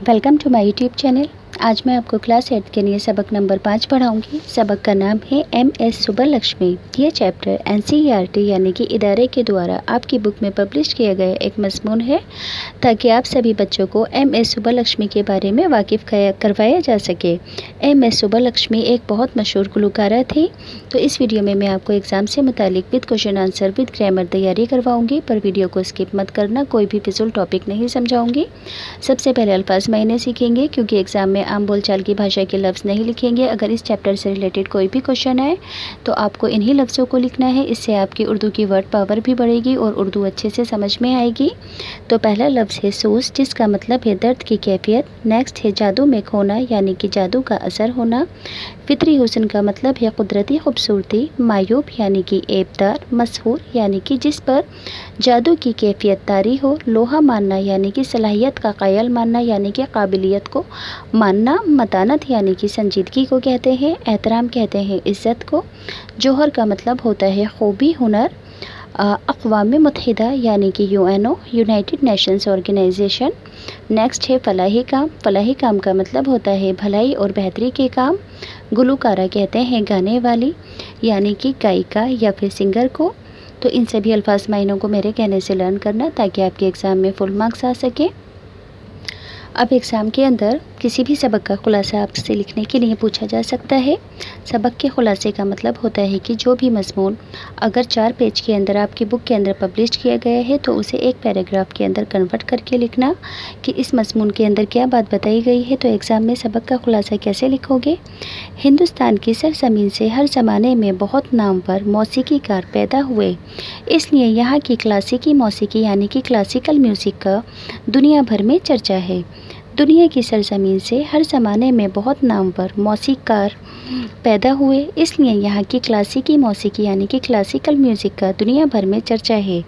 Welcome to my YouTube channel. आज मैं आपको क्लास 8 के लिए सबक नंबर 5 पढ़ाऊंगी। सबक का नाम है MS सुब्बलक्ष्मी। ये चैप्टर NCERT यानी कि इदारे के द्वारा आपकी बुक में पब्लिश किया गया एक मज़मून है ताकि आप सभी बच्चों को MS सुब्बलक्ष्मी के बारे में वाकिफ़ करवाया जा सके। MS सुब्बलक्ष्मी एक बहुत मशहूर गुलकारा थी। तो इस वीडियो में मैं आपको एग्ज़ाम से मुतालिक with question answer with grammar तैयारी करवाऊँगी, पर वीडियो को स्किप मत करना। कोई भी फिजूल टॉपिक नहीं समझाऊँगी। सबसे पहले अल्फाज मायने सीखेंगे क्योंकि एग्ज़ाम में आम बोलचाल की भाषा के लफ्ज़ नहीं लिखेंगे। अगर इस चैप्टर से रिलेटेड कोई भी क्वेश्चन आए तो आपको इन्हीं लफ्ज़ों को लिखना है। इससे आपकी उर्दू की वर्ड पावर भी बढ़ेगी और उर्दू अच्छे से समझ में आएगी। तो पहला लफ्ज़ है सोस, जिसका मतलब है दर्द की कैफियत। नेक्स्ट है जादू में खोना यानी कि जादू का असर होना। फितरी हुस्न का मतलब है कुदरती खूबसूरती। मायूब यानी कि ऐबदार। मशहूर यानी कि जिस पर जादू की कैफियत तारी हो। लोहा मानना यानी कि सलाहियत का कायल मानना यानी कि काबिलियत को मानना। मतानत यानी कि संजीदगी को कहते हैं। एहतराम कहते हैं इज़्ज़त को। जौहर का मतलब होता है खूबी, हुनर। अक़वाम मुत्तहिदा यानी कि UNO united nations organisation. Next है फलाही काम। फलाही काम का मतलब होता है भलाई और बेहतरी के काम। गुलकारा कहते हैं गाने वाली यानी कि गायिका या फिर सिंगर को। तो इन सभी अल्फाज मायनों को मेरे कहने से लर्न करना ताकि आपके एग्ज़ाम में फुल मार्क्स आ सके। अब एग्ज़ाम के अंदर किसी भी सबक का खुलासा आपसे लिखने के लिए पूछा जा सकता है। सबक के खुलासे का मतलब होता है कि जो भी मज़मून अगर 4 पेज के अंदर आपकी बुक के अंदर पब्लिश किया गया है तो उसे एक पैराग्राफ के अंदर कन्वर्ट करके लिखना कि इस मज़मून के अंदर क्या बात बताई गई है। तो एग्ज़ाम में सबक का खुलासा कैसे लिखोगे। हिंदुस्तान की सरज़मीन से हर ज़माने में बहुत नामवर मौसीकीकार पैदा हुए, इसलिए यहाँ की क्लासिकी मौसीकी यानी कि क्लासिकल म्यूज़िक का दुनिया भर में चर्चा है। दुनिया की सरज़मीन से हर ज़माने में बहुत नामवर मौसीक़ार पैदा हुए, इसलिए यहाँ की क्लासिकी मौसीकी यानी कि क्लासिकल म्यूज़िक का दुनिया भर में चर्चा है।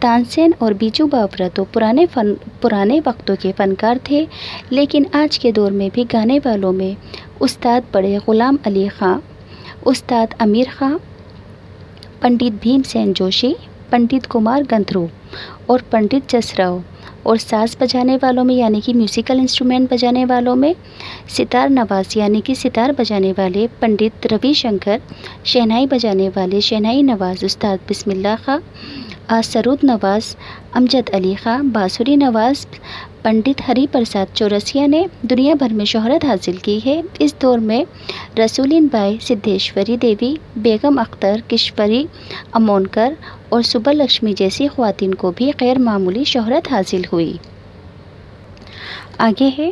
तानसेन और बीजू बावरा तो पुराने वक्तों के फ़नकार थे, लेकिन आज के दौर में भी गाने वालों में उस्ताद बड़े ग़ुलाम अली ख़ां, उस्ताद अमीर ख़ां, पंडित भीमसेन जोशी, पंडित कुमार गंधर्व और पंडित जसराव। और साज़ बजाने वालों में यानी कि म्यूज़िकल इंस्ट्रूमेंट बजाने वालों में सितार नवाज़ यानी कि सितार बजाने वाले पंडित रविशंकर, शहनाई बजाने वाले शहनाई नवाज़ उस्ताद बिस्मिल्लाह खां, सरूद नवाज़ अमजद अली ख़ां, बांसुरी नवाज़ पंडित हरि प्रसाद चौरसिया ने दुनिया भर में शोहरत हासिल की है। इस दौर में रसूलिन बाई सिद्धेश्वरी देवी, बेगम अख्तर किश्वरी अमोनकर और सुब्बलक्ष्मी जैसी ख़वातीन को भी गैर मामूली शोहरत हासिल हुई। आगे है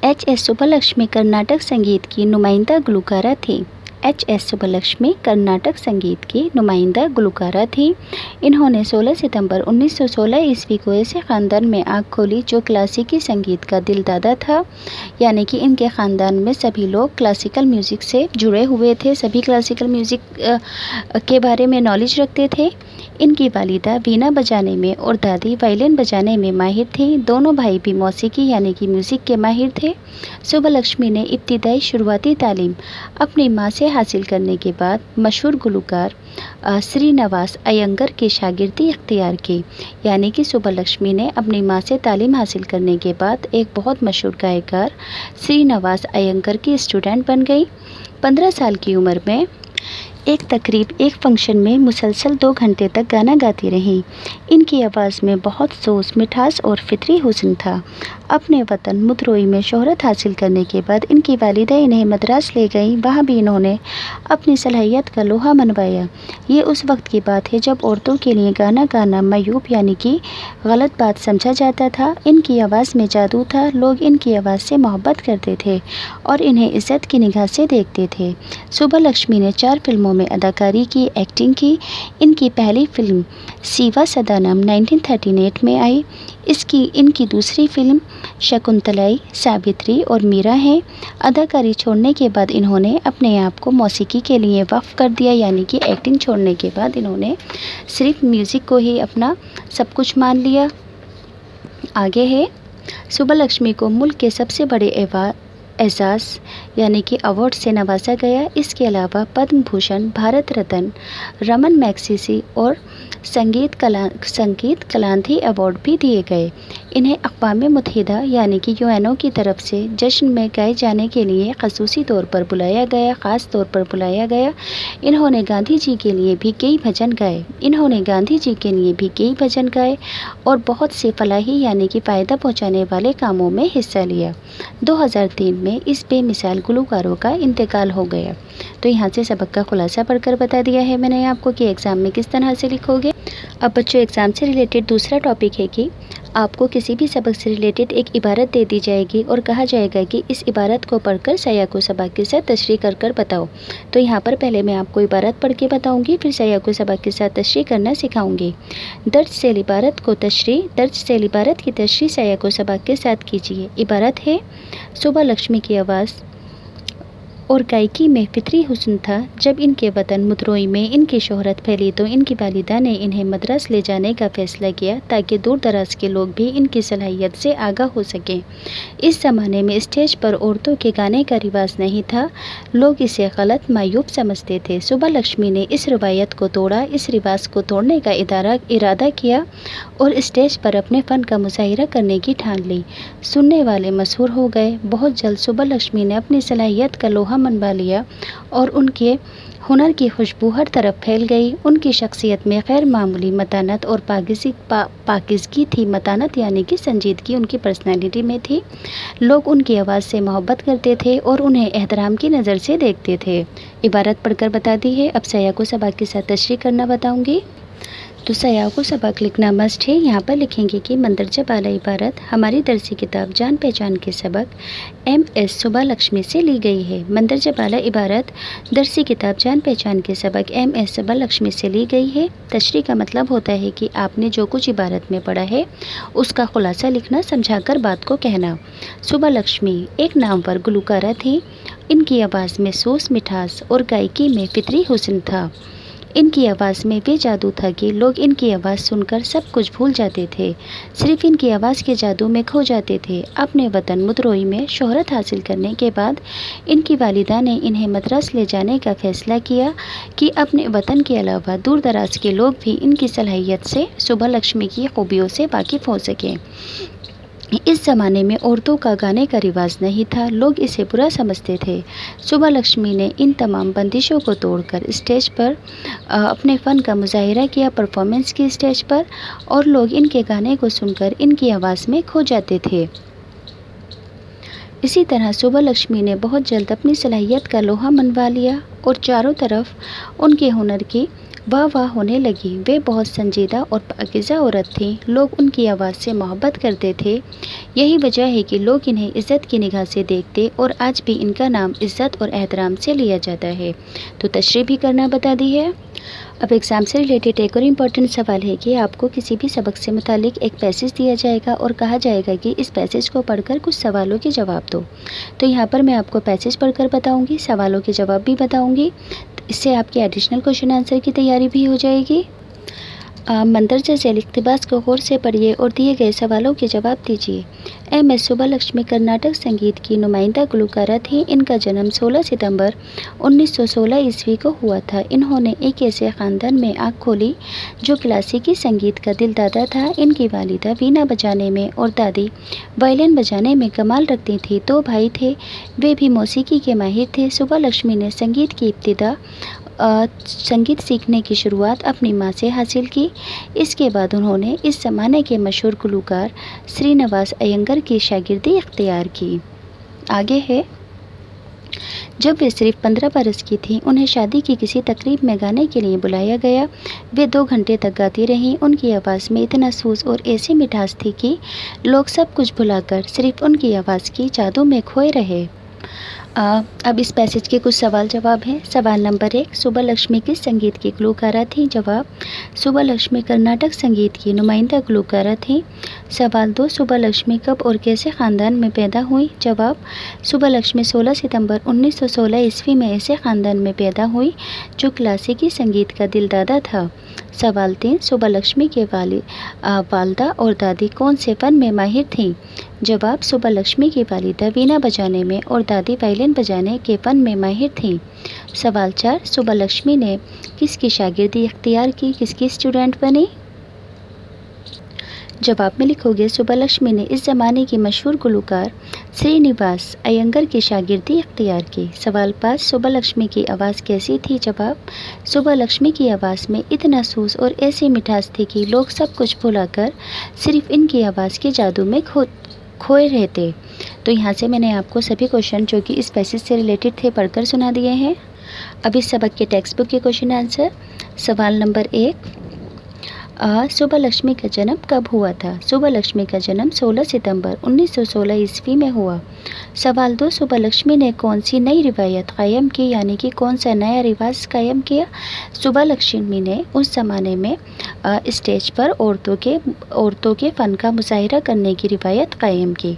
HS सुब्बलक्ष्मी कर्नाटक संगीत की नुमाइंदा गुलकारा थी। HS सुब्बलक्ष्मी कर्नाटक संगीत की नुमाइंदा गुलकारा थी। इन्होंने 16 सितंबर 1916 ईस्वी को ऐसे ख़ानदान में आँख खोली जो क्लासिकी संगीत का दिलदादा था, यानी कि इनके ख़ानदान में सभी लोग क्लासिकल म्यूज़िक से जुड़े हुए थे, सभी क्लासिकल म्यूज़िक के बारे में नॉलेज रखते थे। इनकी वालिदा वीणा बजाने में और दादी वायलिन बजाने में माहिर थीं। दोनों भाई भी मौसीकी यानी कि म्यूज़िक के माहिर थे। सुब्बलक्ष्मी ने इब्तिदाई शुरुआती तालीम अपनी माँ से हासिल करने के बाद मशहूर गुलकार श्रीनिवास अयंगर की शागिर्दी इख्तियार की, यानी कि सुब्बलक्ष्मी ने अपनी माँ से तालीम हासिल करने के बाद एक बहुत मशहूर गायकार श्रीनिवास अयंगर की स्टूडेंट बन गई। 15 साल की उम्र में एक फंक्शन में मुसलसल 2 घंटे तक गाना गाती रहीं। इनकी आवाज़ में बहुत सोस, मिठास और फितरी हुस्न था। अपने वतन मुद्रोई में शोहरत हासिल करने के बाद इनकी वालिदा इन्हें मद्रास ले गईं। वहाँ भी इन्होंने अपनी सलाहियत का लोहा मनवाया। ये उस वक्त की बात है जब औरतों के लिए गाना गाना मयूब यानी कि गलत बात समझा जाता था। इनकी आवाज़ में जादू था। लोग इनकी आवाज़ से मोहब्बत करते थे और इन्हें इज़्ज़त की निगाह से देखते थे। सुब्बलक्ष्मी ने 4 फिल्मों में अदाकारी की, एक्टिंग की। इनकी पहली फिल्म सीवा सदानम 1938 में आई। इनकी दूसरी फिल्म शकुंतलाई, सावित्री और मीरा है। अदाकारी छोड़ने के बाद इन्होंने अपने आप को मौसीकी के लिए वक्फ कर दिया, यानी कि एक्टिंग छोड़ने के बाद इन्होंने सिर्फ म्यूज़िक को ही अपना सब कुछ मान लिया। आगे है सुब्बलक्ष्मी को मुल्क के सबसे बड़े एजाज़ यानी कि अवार्ड से नवाजा गया। इसके अलावा पद्म भूषण, भारत रत्न, रमन मैग्सेसे और संगीत कलांथी अवार्ड भी दिए गए। इन्हें अक़वाम मुत्तहिदा यानी कि यूएनओ की तरफ से जश्न में गाए जाने के लिए ख़ास तौर पर बुलाया गया। इन्होंने गांधी जी के लिए भी कई भजन गाए और बहुत से फलाही यानी कि फ़ायदा पहुँचाने वाले कामों में हिस्सा लिया। 2003 में इस बेमिसाल गुलकारों का इंतकाल हो गया। तो यहाँ से सबक का खुलासा पढ़कर बता दिया है मैंने आपको कि एग्ज़ाम में किस तरह से लिखोगे। अब बच्चों, एग्ज़ाम से रिलेटेड दूसरा टॉपिक है कि आपको किसी भी सबक से रिलेटेड एक इबारत दे दी जाएगी और कहा जाएगा कि इस इबारत को पढ़कर सयाको सबक के साथ तशरीह कर बताओ। तो यहाँ पर पहले मैं आपको इबारत पढ़ के बताऊँगी, फिर सयाको सबक के साथ तशरीह करना सिखाऊँगी। दर्ज से इबारत की तशरीह सयाको सबक के साथ कीजिए। इबारत है, सुबह लक्ष्मी की आवाज़ और गायकी में फितरी हुस्न था। जब इनके वतन मदरोई में इनकी शोहरत फैली तो इनकी वालिदा ने इन्हें मद्रास ले जाने का फ़ैसला किया ताकि दूर दराज के लोग भी इनकी सलाहियत से आगाह हो सकें। इस ज़माने में स्टेज पर औरतों के गाने का रिवाज नहीं था, लोग इसे गलत मायूब समझते थे। सुबह लक्ष्मी ने इस रवायत को तोड़ा, इस रिवाज को तोड़ने का इरादा किया और स्टेज पर अपने फ़न का मुजाहिरा करने की ठान ली। सुनने वाले मशहूर हो गए। बहुत जल्द सुबह लक्ष्मी ने अपनी सलाहियत का लोहा मनवा लिया और उनके हुनर की खुशबू हर तरफ फैल गई। उनकी शख्सियत में गैर मामूली मतानत और पाकिज़गी थी। मतानत यानी कि संजीदगी उनकी पर्सनैलिटी में थी। लोग उनकी आवाज़ से मोहब्बत करते थे और उन्हें एहतराम की नज़र से देखते थे। इबारत पढ़कर बता दी है। अब सयाको सबक के साथ तशरीह करना बताऊँगी। तो सयाको सबक लिखना मस्ट है। यहाँ पर लिखेंगे कि मंदरजा बाला इबारत हमारी दरसी किताब जान पहचान के सबक MS सुबह लक्ष्मी से ली गई है। मंदरजा बाला इबारत दरसी किताब जान पहचान के सबक MS सुबह लक्ष्मी से ली गई है। तशरीह का मतलब होता है कि आपने जो कुछ इबारत में पढ़ा है उसका खुलासा लिखना, समझाकर बात को कहना। सुबह लक्ष्मी एक नामवर गुलकारा थी। इनकी आवाज़ में सोस मिठास और गायकी में फितरी हुस्न था। इनकी आवाज़ में वे जादू था कि लोग इनकी आवाज़ सुनकर सब कुछ भूल जाते थे, सिर्फ इनकी आवाज़ के जादू में खो जाते थे। अपने वतन मदरोई में शोहरत हासिल करने के बाद इनकी वालिदा ने इन्हें मद्रास ले जाने का फ़ैसला किया कि अपने वतन के अलावा दूर दराज के लोग भी इनकी सलाहियत से सुबह लक्ष्मी की खूबियों से वाकिफ़ हो सकें। इस ज़माने में औरतों का गाने का रिवाज नहीं था, लोग इसे बुरा समझते थे। सुबह लक्ष्मी ने इन तमाम बंदिशों को तोड़कर स्टेज पर अपने फ़न का मुजाहिरा किया, परफॉर्मेंस की स्टेज पर, और लोग इनके गाने को सुनकर इनकी आवाज़ में खो जाते थे। इसी तरह सुबह लक्ष्मी ने बहुत जल्द अपनी सलाहियत का लोहा मनवा लिया और चारों तरफ उनके हुनर की वाह होने लगी। वे बहुत संजीदा और पाकीज़ा औरत थीं। लोग उनकी आवाज़ से मोहब्बत करते थे। यही वजह है कि लोग इन्हें इज़्ज़त की निगाह से देखते और आज भी इनका नाम इज़्ज़त और एहतराम से लिया जाता है। तो तशरीह भी करना बता दी है। अब एग्ज़ाम से रिलेटेड एक और इम्पॉर्टेंट सवाल है कि आपको किसी भी सबक से मुतालिक एक पैसेज दिया जाएगा और कहा जाएगा कि इस पैसेज को पढ़कर कुछ सवालों के जवाब दो। तो यहाँ पर मैं आपको पैसेज पढ़कर बताऊँगी, सवालों के जवाब भी बताऊँगी। इससे आपकी एडिशनल क्वेश्चन आंसर की तैयारी भी हो जाएगी। मंदरजा से इक़्तिबास को गौर से पढ़िए और दिए गए सवालों के जवाब दीजिए। MS सुबह लक्ष्मी कर्नाटक संगीत की नुमाइंदा गुलकारा थी। इनका जन्म 16 सितंबर 1916 ईस्वी को हुआ था। इन्होंने एक ऐसे ख़ानदान में आँख खोली जो क्लासिकी संगीत का दिलदादा था। इनकी वालिदा वीणा बजाने में और दादी वायलिन बजाने में कमाल रखती थी। 2 भाई थे, वे भी मौसीकी के माहिर थे। सुबह लक्ष्मी ने संगीत सीखने की शुरुआत अपनी माँ से हासिल की। इसके बाद उन्होंने इस ज़माने के मशहूर गुलकार श्रीनिवास अयंगर की शागिर्दी इख्तियार की। आगे है, जब वे सिर्फ 15 बरस की थीं, उन्हें शादी की किसी तकरीब में गाने के लिए बुलाया गया। वे 2 घंटे तक गाती रहीं। उनकी आवाज़ में इतना सूस और ऐसी मिठास थी कि लोग सब कुछ भुलाकर सिर्फ उनकी आवाज़ की जादू में खोए रहे। अब इस पैसेज के कुछ सवाल जवाब हैं। सवाल नंबर 1, सुबह लक्ष्मी किस संगीत की गुलकारा थी? जवाब, सुबह लक्ष्मी कर्नाटक संगीत की नुमाइंदा गुलकारा थी। सवाल 2, सुबह लक्ष्मी कब और कैसे ख़ानदान में पैदा हुई? जवाब, सुबह लक्ष्मी 16 सितंबर 1916 ईस्वी में ऐसे ख़ानदान में पैदा हुई जो क्लासिकी संगीत का दिलदादा था। सवाल 3, सुबह लक्ष्मी के वालिदा और दादी कौन से फ़न में माहिर थीं? जवाब, सुबह लक्ष्मी की वालिदा वीणा बजाने में और दादी वायलिन وائلن بجانے کے فن میں ماہر تھیں۔ سوال 4، سبھا لکشمی نے کس کی شاگردی اختیار کی، کس کی اسٹوڈنٹ بنی؟ جواب میں لکھو گے سبھا لکشمی نے اس زمانے کی مشہور گلوکار سری نواس ایّنگر کی شاگردی اختیار کی۔ سوال 5، سبھا لکشمی کی آواز کیسی تھی؟ جواب، سبھا لکشمی کی آواز میں اتنا سوز اور ایسی مٹھاس تھی کہ لوگ سب کچھ بھلا کر صرف ان کی آواز کے جادو میں کھوئے رہتے۔ تو یہاں سے میں نے آپ کو سبھی کوشچن جو کہ اس پیسج سے ریلیٹڈ تھے پڑھ کر سنا دیے ہیں۔ اب اس سبق کے ٹیکسٹ بک کے کوشچن آنسر۔ سوال نمبر 1، سبھا لکشمی کا جنم کب ہوا تھا؟ سبھا لکشمی کا جنم 16 ستمبر 1916 عیسوی میں ہوا۔ سوال 2، سبھا لکشمی نے کون سی نئی روایت قائم کی، یعنی کہ کون سا نیا رواج قائم کیا؟ سبھا لکشمی نے اس زمانے میں اسٹیج پر عورتوں کے فن کا مظاہرہ کرنے کی روایت قائم کی۔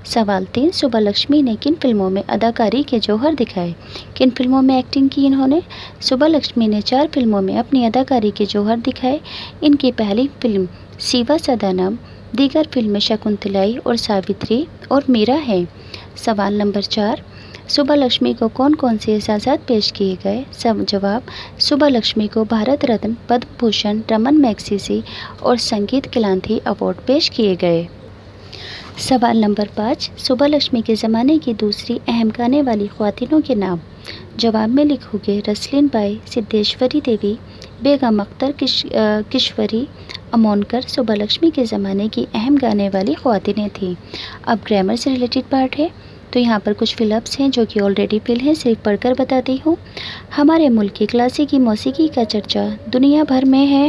سوال 3، سبھا لکشمی نے کن فلموں میں اداکاری کے جوہر دکھائے؟ کن فلموں میں ایکٹنگ کی انہوں نے؟ سبھا لکشمی نے 4 فلموں میں اپنی اداکاری کے جوہر دکھائے۔ ان کی پہلی فلم سیوا سدانم، دیگر فلمیں شکنتلائی اور ساوتری اور میرا ہیں۔ سوال نمبر 4، سبھا لکشمی کو کون کون سے اعزازات پیش کیے گئے؟ جواب، سبھا لکشمی کو بھارت رتن، پدم بھوشن، رمن میگسیسے اور سنگیت کلانتری ایوارڈ پیش کیے گئے۔ سوال نمبر 5، سبھا لکشمی کے زمانے کی دوسری اہم گانے والی خواتینوں کے نام؟ جواب میں لکھو گے رسلین بائی، سدھیشوری دیوی، بیگم اختر کشوری امونکر سبھا لکشمی کے زمانے کی اہم گانے والی خواتینیں تھیں۔ اب گرامر سے ریلیٹڈ پارٹ ہے، تو یہاں پر کچھ فلپس ہیں جو کہ آلریڈی فل ہیں، صرف پڑھ کر بتاتی ہوں۔ ہمارے ملک کی کلاسیکی موسیقی کا چرچا دنیا بھر میں ہے۔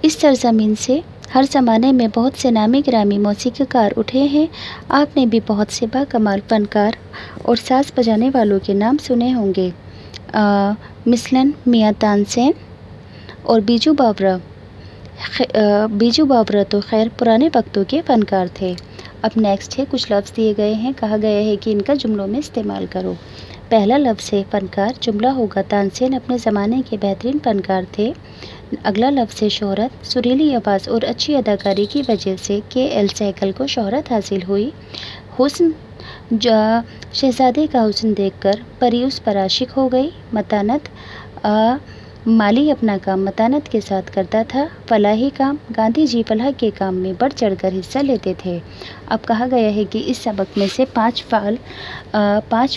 اس سرزمین سے ہر زمانے میں بہت سے نامی گرامی موسیقی کار اٹھے ہیں۔ آپ نے بھی بہت سے باکمال فنکار اور ساز بجانے والوں کے نام سنے ہوں گے، مثلاً میاں تانسین اور بیجو باورا۔ بیجو باورا تو خیر پرانے وقتوں کے فنکار تھے۔ اب نیکسٹ ہے، کچھ لفظ دیے گئے ہیں، کہا گیا ہے کہ ان کا جملوں میں استعمال کرو۔ پہلا لفظ ہے فنکار، جملہ ہوگا تانسین اپنے زمانے کے بہترین فنکار تھے۔ اگلا لفظ ہے شہرت، سریلی آواز اور اچھی اداکاری کی وجہ سے کے ایل سہگل کو شہرت حاصل ہوئی۔ حسن، شہزادے کا حسن دیکھ کر پری اس پر عاشق ہو گئی۔ متانت، مالی اپنا کام متانت کے ساتھ کرتا تھا۔ فلاحی کام، گاندھی جی فلاح کے کام میں بڑھ چڑھ کر حصہ لیتے تھے۔ اب کہا گیا ہے کہ اس سبق میں سے 5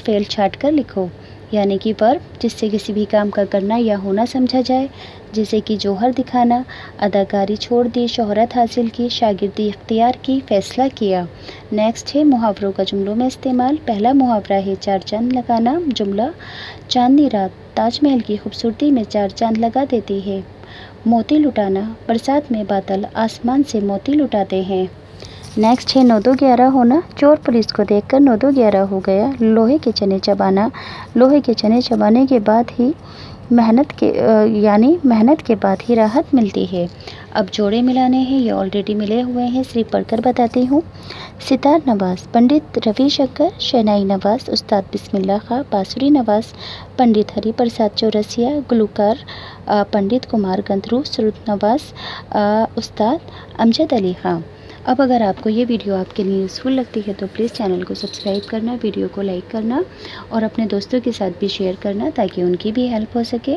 فعل چھانٹ کر لکھو، یعنی کہ ورب جس سے کسی بھی کام کا کرنا یا ہونا سمجھا جائے، جیسے کہ جوہر دکھانا، اداکاری چھوڑ دی، شہرت حاصل کی، شاگردی اختیار کی، فیصلہ کیا۔ نیکسٹ ہے محاوروں کا جملوں میں استعمال۔ پہلا محاورہ ہے 4 چاند لگانا، جملہ چاندنی رات تاج محل کی خوبصورتی میں 4 چاند لگا دیتی ہے۔ موتی لٹانا، برسات میں بادل آسمان سے موتی لٹاتے ہیں۔ نیکسٹ ہے 9 2 11 ہونا، چور پولیس کو دیکھ کر 9 2 11 ہو گیا۔ لوہے کے چنے چبانا، لوہے کے چنے چبانے کے بعد ہی محنت کے بعد ہی راحت ملتی ہے۔ اب جوڑے ملانے ہیں، یہ آلریڈی ملے ہوئے ہیں، صرف پڑھ کر بتاتی ہوں۔ ستار نواز پنڈت روی شنکر، شہنائی نواز استاد بسم اللہ خاں، بانسری نواز پنڈت ہری پرساد چورسیا، گلوکار پنڈت کمار گندھرو، سرود نواز استاد امجد علی خاں۔ اب اگر آپ کو یہ ویڈیو آپ کے لیے یوزفل لگتی ہے تو پلیز چینل کو سبسکرائب کرنا، ویڈیو کو لائک کرنا اور اپنے دوستوں کے ساتھ بھی شیئر کرنا تاکہ ان کی بھی ہیلپ ہو سکے۔